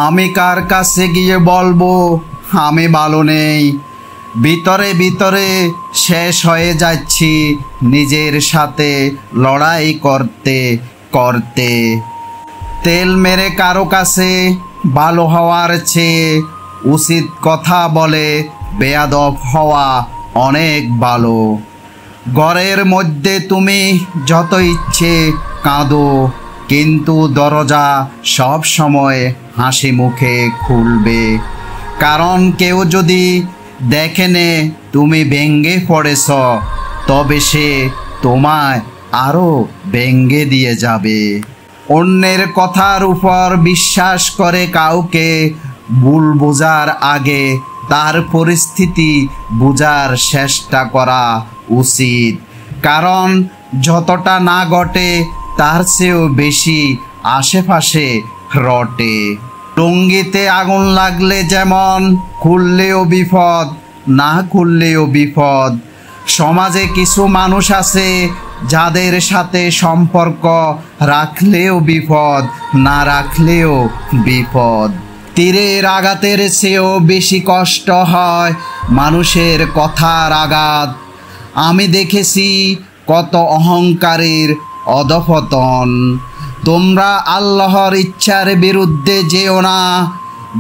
আমি কার কাছে গিয়ে বলবো আমি ভালো নেই? ভিতরে ভিতরে শেষ হয়ে যাচ্ছি নিজের সাথে লড়াই করতে করতে। তেল মেরে কারো কাছে ভালো হওয়ার চেয়ে উচিত কথা বলে বেয়াদব হওয়া অনেক ভালো। ঘরের মধ্যে তুমি যত ইচ্ছে কাঁদো, কিন্তু দরজা সব সময় হাসি মুখে খুলবে। কারণ কেউ যদি দেখে নে তুমি ভেঙ্গে পড়েছ, তবে সে তোমায় আরও ভেঙ্গে দিয়ে যাবে। অন্যের কথার উপর বিশ্বাস করে কাউকে ভুল বোঝার আগে তার পরিস্থিতি বোঝার চেষ্টা করা উচিত। কারণ যতটা না ঘটে তার চেয়েও বেশি আশেপাশে রটে। টঙ্গিতে আগুন লাগলে যেমন খুললেও বিপদ, না খুললেও বিপদ। সমাজে কিছু মানুষ আছে যাদের সাথে সম্পর্ক রাখলেও বিপদ, না রাখলেও বিপদ। তীরের আঘাতের চেয়েও বেশি কষ্ট হয় মানুষের কথার আঘাত। আমি দেখেছি কত অহংকারের অধঃপতন। তোমরা আল্লাহর ইচ্ছার বিরুদ্ধে যেও না।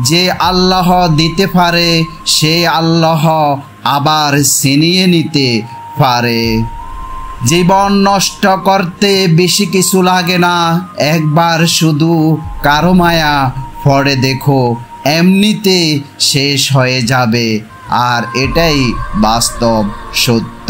যে আল্লাহ দিতে পারে সে আল্লাহ আবার ছিনিয়ে নিতে পারে। জীবন নষ্ট করতে বেশি কিছু লাগে না, একবার শুধু কারো মায়া পড়ে দেখো, এমনিতে শেষ হয়ে যাবে। আর এটাই বাস্তব সত্য।